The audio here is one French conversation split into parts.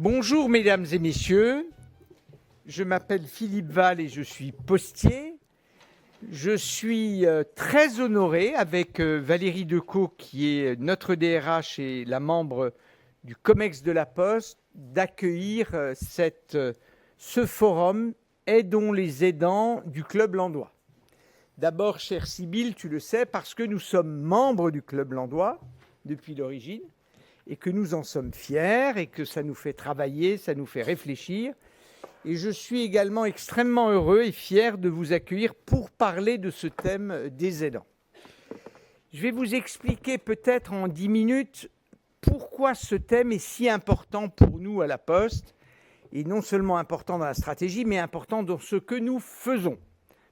Bonjour mesdames et messieurs, je m'appelle Philippe Val et je suis postier. Je suis très honoré avec Valérie Decaux qui est notre DRH et la membre du COMEX de la Poste d'accueillir ce forum Aidons les aidants du Club Landois. D'abord, chère Sybille, tu le sais, parce que nous sommes membres du Club Landois depuis l'origine et que nous en sommes fiers et que ça nous fait travailler, ça nous fait réfléchir. Et je suis également extrêmement heureux et fier de vous accueillir pour parler de ce thème des aidants. Je vais vous expliquer peut-être en 10 minutes pourquoi ce thème est si important pour nous à la Poste, et non seulement important dans la stratégie, mais important dans ce que nous faisons.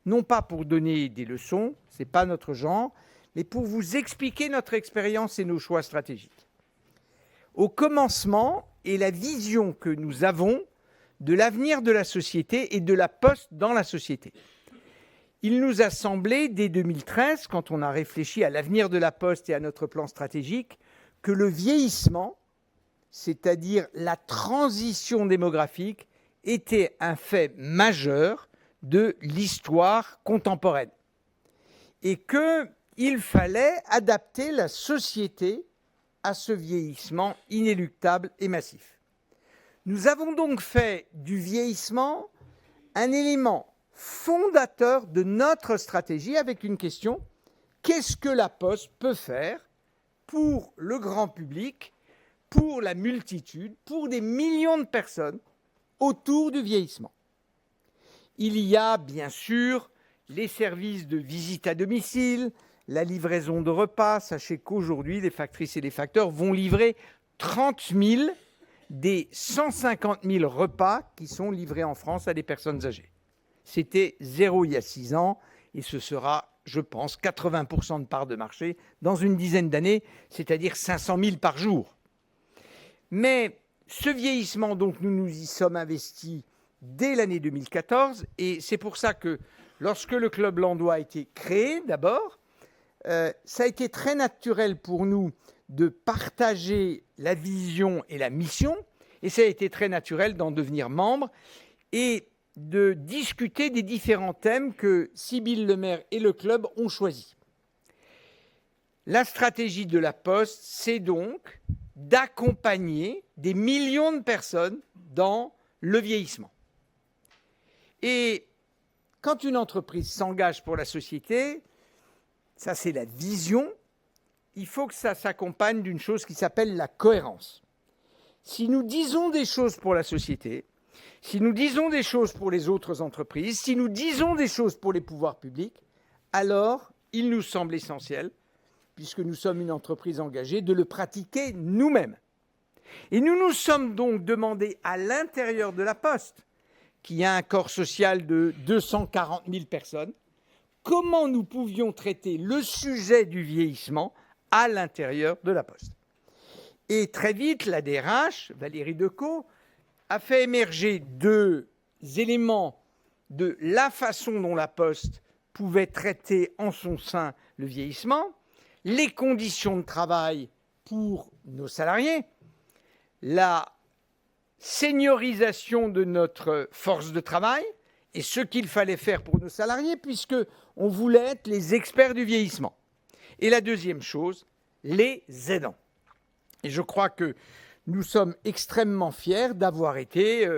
Non pas pour donner des leçons, ce n'est pas notre genre, mais pour vous expliquer notre expérience et nos choix stratégiques. Au commencement, est la vision que nous avons de l'avenir de la société et de la Poste dans la société. Il nous a semblé, dès 2013, quand on a réfléchi à l'avenir de la Poste et à notre plan stratégique, que le vieillissement, c'est-à-dire la transition démographique, était un fait majeur de l'histoire contemporaine et qu'il fallait adapter la société à ce vieillissement inéluctable et massif. Nous avons donc fait du vieillissement un élément fondateur de notre stratégie avec une question: qu'est-ce que la Poste peut faire pour le grand public, pour la multitude, pour des millions de personnes autour du vieillissement? Il y a bien sûr les services de visite à domicile, la livraison de repas. Sachez qu'aujourd'hui, les factrices et les facteurs vont livrer 30 000 des 150 000 repas qui sont livrés en France à des personnes âgées. C'était 0 il y a 6 ans et ce sera, je pense, 80% de part de marché dans une dizaine d'années, c'est-à-dire 500 000 par jour. Mais ce vieillissement, donc, nous nous y sommes investis dès l'année 2014 et c'est pour ça que lorsque le Club Landois a été créé, d'abord, ça a été très naturel pour nous de partager la vision et la mission, et ça a été très naturel d'en devenir membre et de discuter des différents thèmes que Sybille Lemaire et le club ont choisis. La stratégie de la Poste, c'est donc d'accompagner des millions de personnes dans le vieillissement. Et quand une entreprise s'engage pour la société, ça c'est la vision, il faut que ça s'accompagne d'une chose qui s'appelle la cohérence. Si nous disons des choses pour la société, si nous disons des choses pour les autres entreprises, si nous disons des choses pour les pouvoirs publics, alors il nous semble essentiel, puisque nous sommes une entreprise engagée, de le pratiquer nous-mêmes. Et nous nous sommes donc demandé à l'intérieur de la Poste, qui a un corps social de 240 000 personnes, comment nous pouvions traiter le sujet du vieillissement à l'intérieur de la Poste. Et très vite, la DRH, Valérie Decaux, a fait émerger 2 éléments de la façon dont la Poste pouvait traiter en son sein le vieillissement, les conditions de travail pour nos salariés, la seniorisation de notre force de travail et ce qu'il fallait faire pour nos salariés, puisqu'on voulait être les experts du vieillissement. Et la deuxième chose, les aidants. Et je crois que nous sommes extrêmement fiers d'avoir été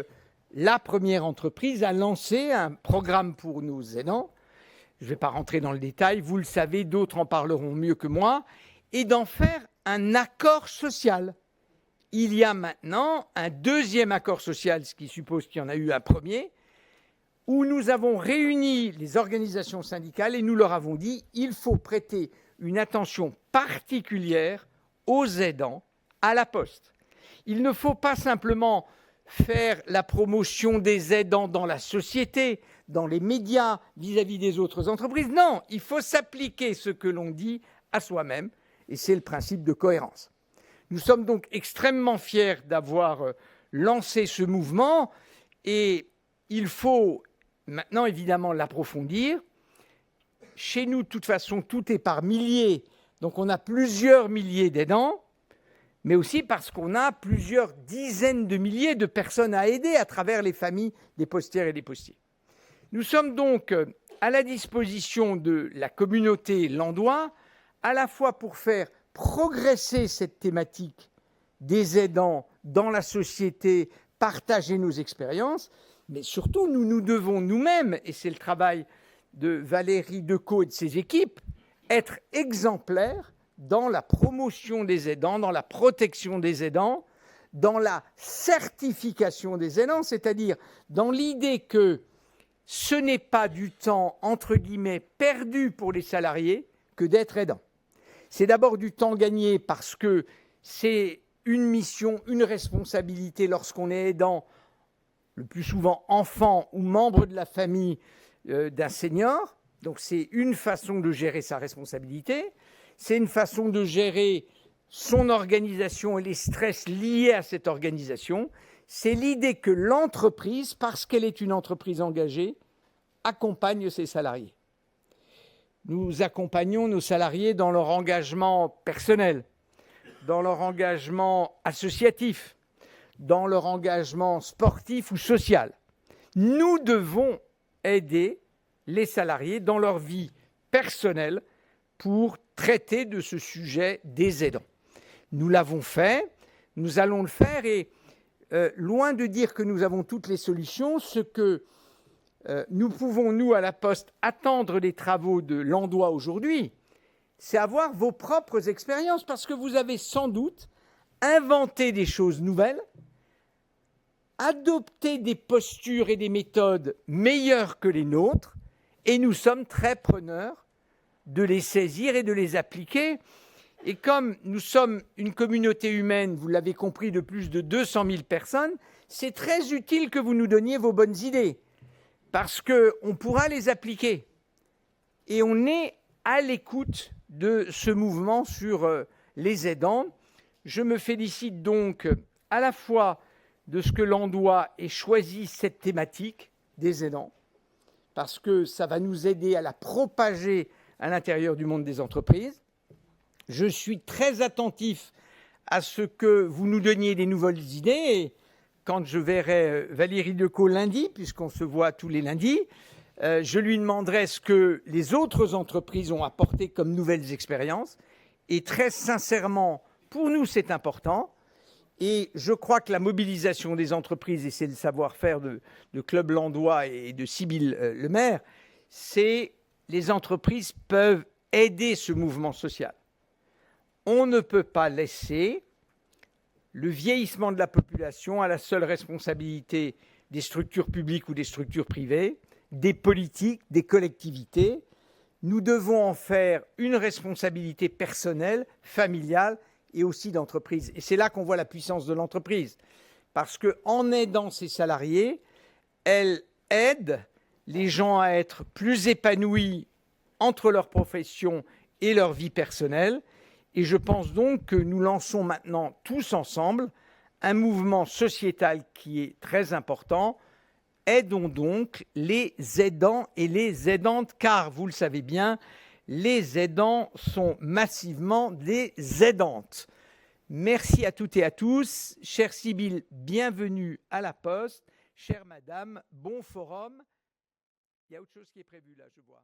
la première entreprise à lancer un programme pour nos aidants. Je ne vais pas rentrer dans le détail, vous le savez, d'autres en parleront mieux que moi, et d'en faire un accord social. Il y a maintenant un deuxième accord social, ce qui suppose qu'il y en a eu un premier, où nous avons réuni les organisations syndicales et nous leur avons dit il faut prêter une attention particulière aux aidants à la Poste. Il ne faut pas simplement faire la promotion des aidants dans la société, dans les médias, vis-à-vis des autres entreprises. Non, il faut s'appliquer ce que l'on dit à soi-même, et c'est le principe de cohérence. Nous sommes donc extrêmement fiers d'avoir lancé ce mouvement, et il faut maintenant évidemment l'approfondir. Chez nous, de toute façon, tout est par milliers, donc on a plusieurs milliers d'aidants. mais aussi parce qu'on a plusieurs dizaines de milliers de personnes à aider à travers les familles des postières et des postiers. Nous sommes donc à la disposition de la communauté landois, à la fois pour faire progresser cette thématique des aidants dans la société, partager nos expériences, mais surtout nous devons nous-mêmes, et c'est le travail de Valérie Decaux et de ses équipes, être exemplaires dans la promotion des aidants, dans la protection des aidants, dans la certification des aidants, c'est-à-dire dans l'idée que ce n'est pas du temps, entre guillemets, perdu pour les salariés que d'être aidant. C'est d'abord du temps gagné parce que c'est une mission, une responsabilité lorsqu'on est aidant, le plus souvent enfant ou membre de la famille d'un senior. Donc c'est une façon de gérer sa responsabilité, c'est une façon de gérer son organisation et les stress liés à cette organisation. C'est l'idée que l'entreprise, parce qu'elle est une entreprise engagée, accompagne ses salariés. Nous accompagnons nos salariés dans leur engagement personnel, dans leur engagement associatif, dans leur engagement sportif ou social. Nous devons aider les salariés dans leur vie personnelle pour traiter de ce sujet des aidants. Nous l'avons fait, nous allons le faire et loin de dire que nous avons toutes les solutions, ce que nous pouvons, nous, à la Poste, attendre des travaux de Landois aujourd'hui, c'est avoir vos propres expériences, parce que vous avez sans doute inventé des choses nouvelles, adopté des postures et des méthodes meilleures que les nôtres, et nous sommes très preneurs de les saisir et de les appliquer. Et comme nous sommes une communauté humaine, vous l'avez compris, de plus de 200 000 personnes, c'est très utile que vous nous donniez vos bonnes idées, parce qu'on pourra les appliquer. Et on est à l'écoute de ce mouvement sur les aidants. Je me félicite donc à la fois de ce que Landois ait choisi cette thématique des aidants, parce que ça va nous aider à la propager à l'intérieur du monde des entreprises. Je suis très attentif à ce que vous nous donniez des nouvelles idées. Et quand je verrai Valérie Decaux lundi, puisqu'on se voit tous les lundis, je lui demanderai ce que les autres entreprises ont apporté comme nouvelles expériences. Et très sincèrement, pour nous, c'est important. Et je crois que la mobilisation des entreprises, et c'est le savoir-faire de Club Landois et de Sybille Lemaire, c'est les entreprises peuvent aider ce mouvement social. On ne peut pas laisser le vieillissement de la population à la seule responsabilité des structures publiques ou des structures privées, des politiques, des collectivités. Nous devons en faire une responsabilité personnelle, familiale et aussi d'entreprise. Et c'est là qu'on voit la puissance de l'entreprise. Parce qu'en aidant ses salariés, elle aide les gens à être plus épanouis entre leur profession et leur vie personnelle. Et je pense donc que nous lançons maintenant tous ensemble un mouvement sociétal qui est très important. Aidons donc les aidants et les aidantes, car vous le savez bien, les aidants sont massivement des aidantes. Merci à toutes et à tous. Chère Sybille, bienvenue à la Poste. Chère Madame, bon forum. Il y a autre chose qui est prévu là, je vois.